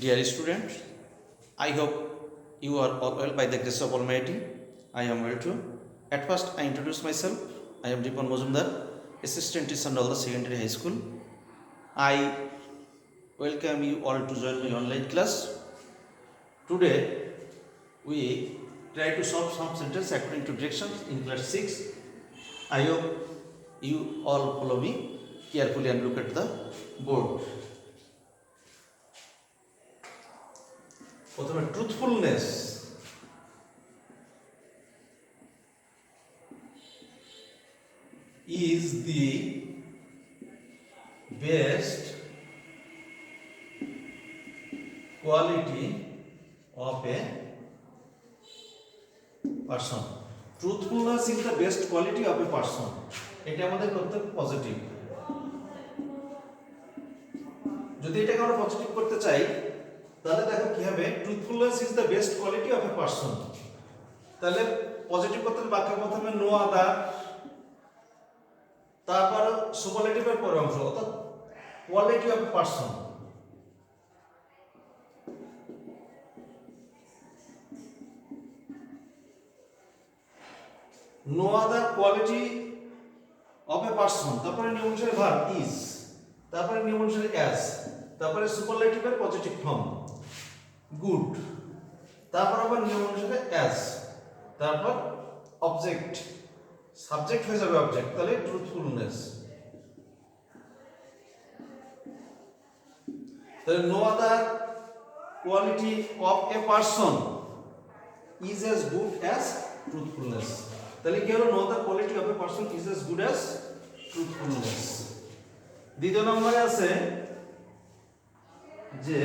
Dear students, I hope you are all well by the grace of Almighty. I am well too. At first, I introduce myself. I am Dipan Mojumdar, Assistant Teacher in the Secondary High School. I welcome you all to join my online class. Today, we try to solve some sentences according to directions in class 6. I hope you all follow me carefully and look at the board. প্রথমে truthfulness is the best quality of a person. Truthfulness is the best quality of a person. এটা আমাদের করতে positive. যদি এটাকে আমরা positive করতে চাই তাহলে দেখো কি হবে, truthfulness is the best quality of a person. তাহলে পজিটিভ করতে বাক্যের প্রথমে নো আদার, তারপর সুপারলেটিভের পরের অংশ অর্থাৎ quality of a person. No other quality of a person, তারপরে নিয়ম অনুসারে ভার্ব ইজ, তারপরে নিয়ম অনুসারে অ্যাজ, তারপরে সুপারলেটিভের পজিটিভ ফর্ম গুড, তারপর আবার নিয়ম অনুসারে অ্যাজ, তারপর অবজেক্ট, সাবজেক্ট হয়ে যাবে অবজেক্ট, তাহলে ট্রুথফুলনেস। তাহলে no other quality of a person is as good as truthfulness. তাহলে কি হলো, no other quality of a person is as good as truthfulness. দ্বিতীয় নম্বরে আছে যে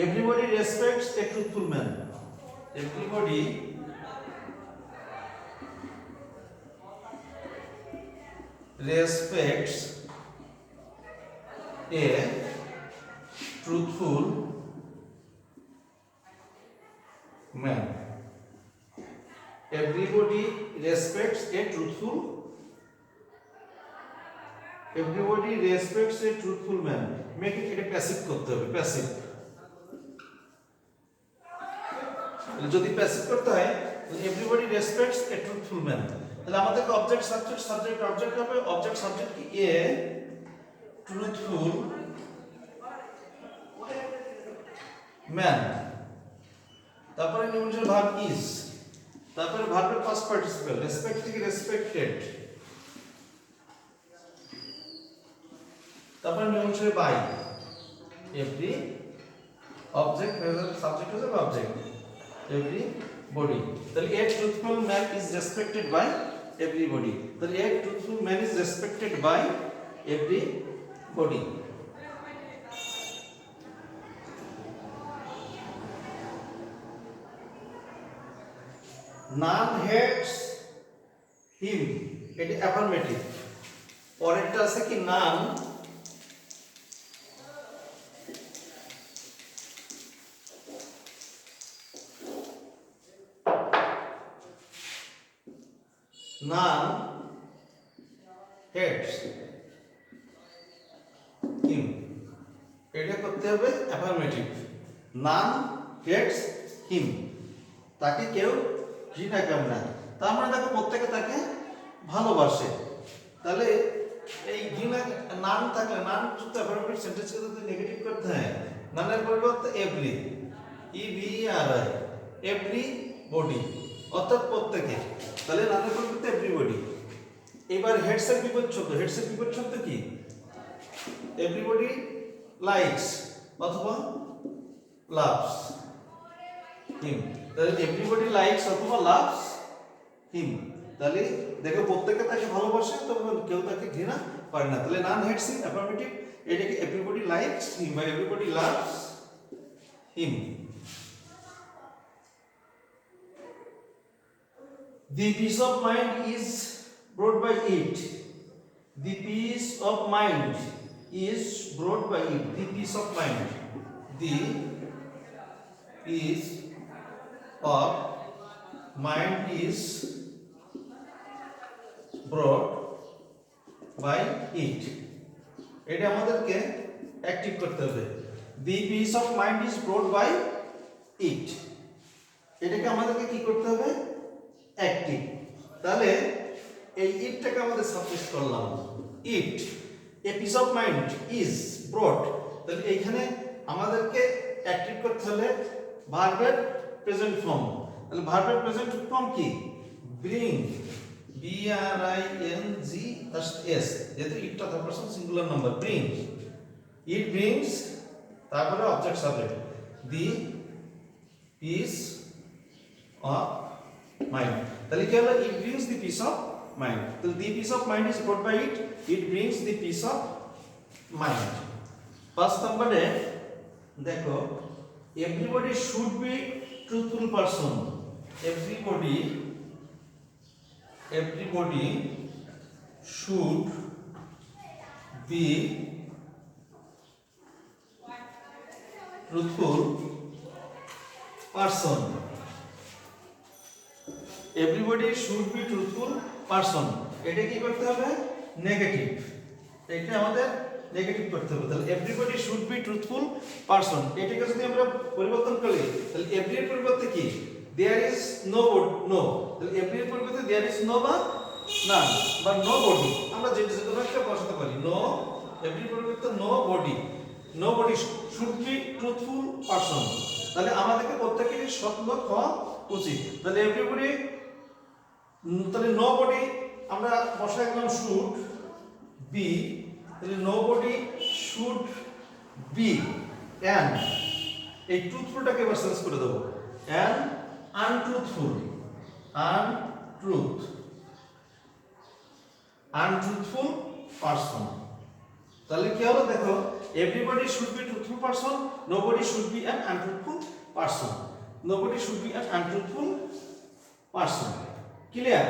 everybody respects a truthful man. Everybody respects a truthful man. Everybody respects a truthful. Everybody respects a truthful man. Make it a passive করতে হবে, passive. যদি passive করতে হয় everybody respects এ truthful man, তাহলে আমাদের অবজেক্ট সাবজেক্ট সাবজেক্ট অবজেক্ট হবে, object subject কি এ truthful man, তারপরে নিয়ম ভার্ব ইজ, তারপরে ভার্বের পাস্ট পার্টিসিপল রেসপেক্ট থেকে রেসপেক্টেড, তারপরে নিয়ম বাই, এভরি অবজেক্ট সাবজেক্ট হচ্ছে অবজেক্ট everybody. তাহলে a truthful man is respected by everybody. তাহলে a truthful man is respected by everybody. None hates him. এটা অ্যাফার্মেটিভ। পরেরটা আছে কি none none hates him. এটা করতে হবে অ্যাফার্মেটিভ। none hates him, তাকে কেউ ঘৃণা করে না। তার মানে দেখো প্রত্যেকে তাকে ভালোবাসে। তাহলে এই ঘৃণা নান থাকলে, নান যদি অ্যাফার্মেটিভ সেন্টেন্সকে যদি নেগেটিভ করতে হয়, নানের পরিবর্তে এভরি, EVERY, এভরি বডি অর্থাৎ প্রত্যেকে, তাহলে নানের পরিবর্তে এভরিবডি। এবার হেডস এর বিপরীত শব্দ, হেডস এর বিপরীত শব্দ কি, এভরিবডি লাইকস অথবা লাভস হিম, তাহলে এভরিবডি লাইকস অথবা লাভস হিম। তাহলে দেখো প্রত্যেকে তাকে ভালোবাসে, তবে কেউ তাকে ঘৃণা করে না। তাহলে নান হেডস হিম অ্যাফার্মেটিভ, এটাকে এভরিবডি লাইকস হিম বা everybody loves him. The peace of mind is brought by it. The peace of mind is brought by it. The peace of mind. The peace of mind is brought by it, এটা আমাদেরকে active করতে হবে। The peace of mind is brought by it, এটাকে আমাদেরকে কি করতে হবে? Active. তাহলে এই ইটটাকে আমাদের সাবস্টিটিউট করলাম, it a peace of mind is brought, তাহলে এইখানে আমাদেরকে অ্যাক্টিভ করতে হলে ভার্বের প্রেজেন্ট ফর্ম। তাহলে ভার্বের প্রেজেন্ট ফর্ম কি? Bring, B R I N G S, যেহেতু ইটটা third person singular number, bring, it brings, তারপরে object subject, the peace of mind. তাহলে কি হলো? It brings the peace of mind. তাহলে the peace of mind is brought by it, it brings the peace of mind. First নাম্বারে দেখো, everybody should be truthful person, everybody should be truthful person, everybody should be truthful person, এটা কি করতে হবে? Negative, এটা আমাদের negative করতে হবে। তাহলে everybody should be truthful person, এটাকে যদি আমরা পরিবর্তন করি তাহলে every এর পরিবর্তে কি? there is no, তাহলে every এর পরিবর্তে there is no বা none বা nobody, আমরা যে কোনো একটা বসাতে পারি। no, every এর পরিবর্তে nobody should be truthful person, তাহলে আমাদেরকে প্রত্যেকেরই সৎ লোক হওয়া উচিত। তাহলে everybody, তাহলে nobody আমরা বসাই দিলাম should be, তাহলে nobody should be and এই ট্রুথফুলটাকে এবার চেঞ্জ করে দেবো, and untruthful person। তাহলে কি হলো? দেখো, everybody should be truthful person, nobody should be an untruthful person, nobody should be an untruthful person। Clear?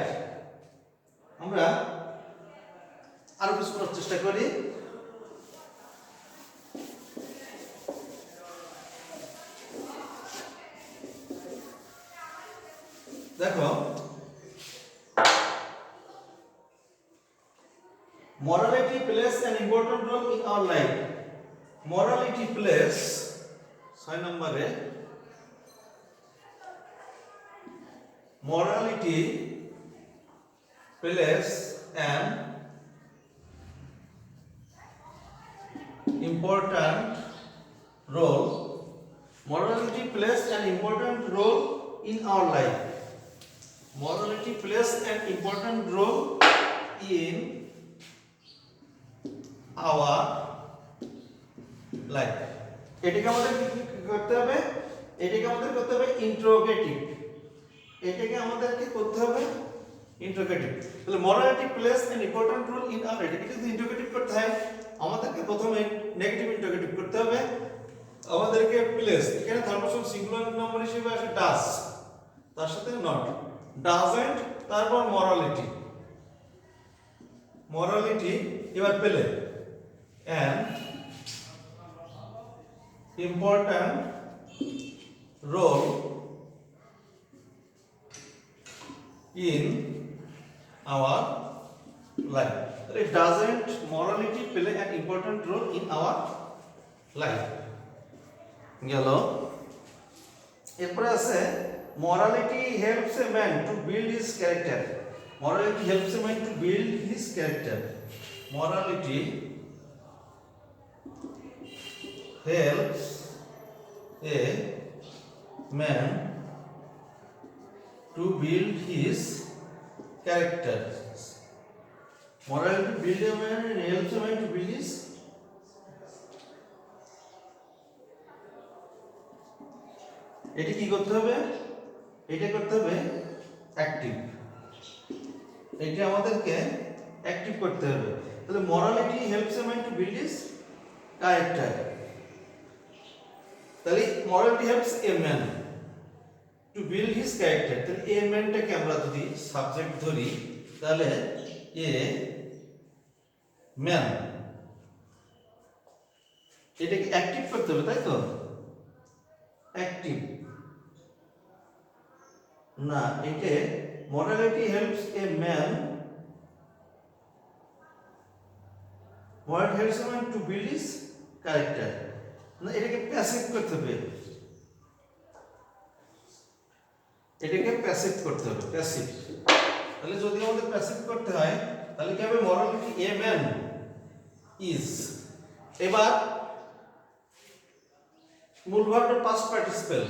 আমরা আরো কিছু করার চেষ্টা করি। দেখো, morality plays an important role in our life, morality plays, 6 নম্বরে, morality plays an important role, morality plays an important role in our life, morality plays an important role in our life। এটাকে আমাদের কি করতে হবে? এটাকে আমাদের করতে হবে ইন্টারোগেটিভ, এটাকে আমাদেরকে করতে হবে ইন্টারোগেটিভ। তাহলে morality plays an important role in our, এটাকে যদি ইন্টারোগেটিভ করতে হয় আমাদেরকে প্রথমে নেগেটিভ ইন্টারোগেটিভ করতে হবে। আমাদেরকে প্লেস, এখানে থার্ড পারসন সিঙ্গুলার নাম্বার হিসেবে আসে ডাজ, তার সাথে নট, ডাজন্ট, তারপর morality এবার পেলে an important role in our life, it doesn't morality play an important role in our life। গেল, এরপরে আছে morality helps a man to build his character, morality helps a man to build his character, morality helps a man to build his character, morality build a man and helps a man to build his, এটি কি করতে হবে? এটা করতে হবে active, এটা আমাদেরকে active করতে হবে। তাহলে morality helps a man to build his character, তাহলে morality helps a man to build his character, তাহলে a ম্যানটাকে আমরা যদি সাবজেক্ট ধরি তাহলে a ম্যান, এটাকে অ্যাক্টিভ করতে হবে, তাই তো? অ্যাক্টিভ না, এটা morality helps a man what helps him to build his character, না এটাকে প্যাসিভ করতে হবে, এটাকে প্যাসিভ করতে হবে, প্যাসিভ। তাহলে যদি আমাদের প্যাসিভ করতে হয় তাহলে কি হবে, মরালিটি এ ম্যান ইজ। এবার মূল ভার্বের পাস্ট পার্টিসিপেল,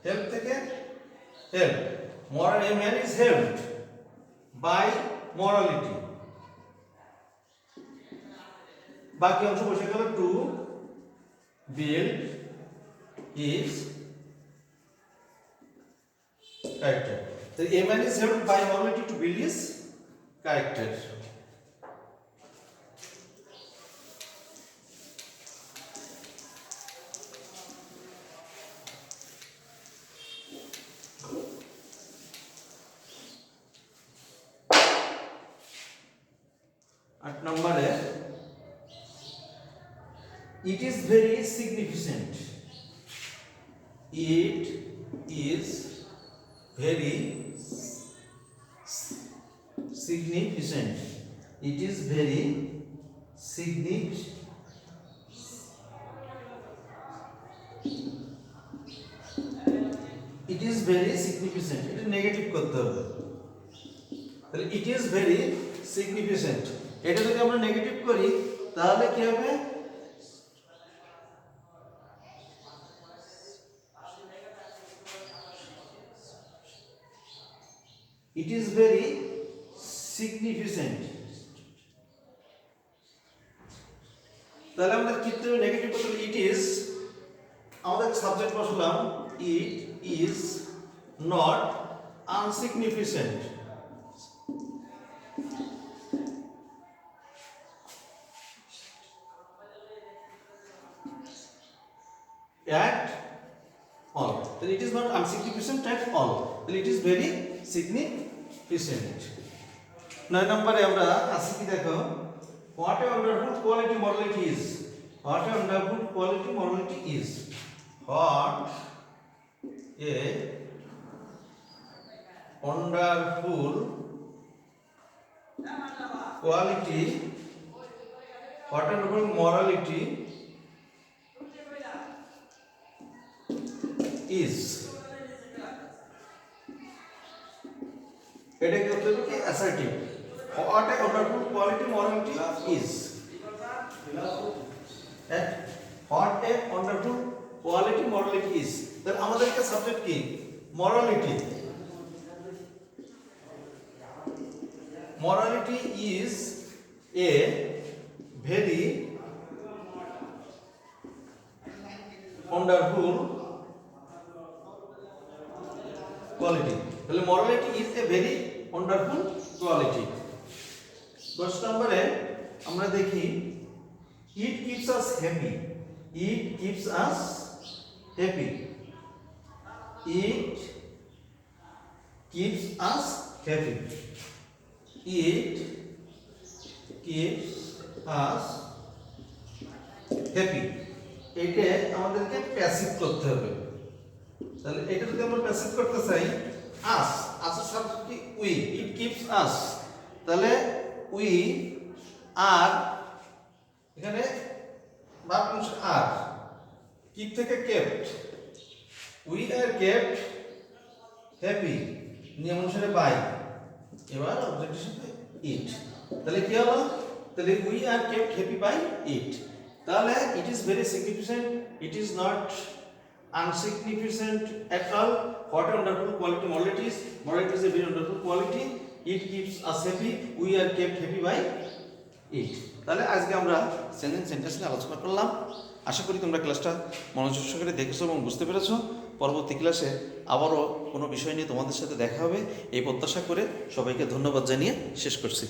হেল্প থেকে help, moral a man is helped by morality, বাকি অংশ বসে গেল to build his character. So a man is helped by morality to build his character. At number A, it is very significant. It is very significant. It is very significant. It is very significant. এটা negative করতে হবে। তাহলে it is very significant, এটা যদি আমরা negative করি তাহলে কি হবে, it is very significant। তাহলে আমাদের ক্ষেত্রে নেগেটিভ করতে হলে it is, আমাদের সাবজেক্ট বসালাম it is not insignificant। At all, then it is not insignificant at all, then it is very significant। 9 নম্বরে আমরা আসি কি দেখো, what a wonderful quality morality is, what a wonderful quality morality is, what a wonderful quality, what a wonderful morality is, এটা কি হতে হবে কি assertive, what a wonderful quality morality is, what a wonderful quality morality is। তাহলে আমাদের একটা subject কি, morality, morality is a very wonderful quality। তাহলে morality is a very wonderful quality। 10 নম্বরে আমরা দেখি it keeps us happy, it keeps us happy, it keeps us happy, it keeps us happy। এটা আমাদেরকে প্যাসিভ করতে হবে। তাহলে এটা যদি আমরা প্যাসিভ করতে চাই, us, us এর সাথে কি we, it keeps us, তাহলে we are, এখানে ভার্ব অংশ are, keep থেকে kept, we are kept happy নিয়ম অনুসারে by, এবার অবজেক্টের সাথে it, তাহলে কি হলো, তাহলে we are kept happy by it। তাহলে it is very significant, it is not insignificant at all, what a wonderful quality morality is, morality is a very wonderful quality, it keeps us happy, we are kept happy by it। তাহলে আজকে আমরা sentence নিয়ে আলোচনা করলাম। আশা করি তোমরা ক্লাসটা মনোযোগ সহকারে দেখেছো এবং বুঝতে পেরেছো। পরবর্তী ক্লাসে আবারও কোনো বিষয় নিয়ে তোমাদের সাথে দেখা হবে এই প্রত্যাশা করে সবাইকে ধন্যবাদ জানিয়ে শেষ করছি।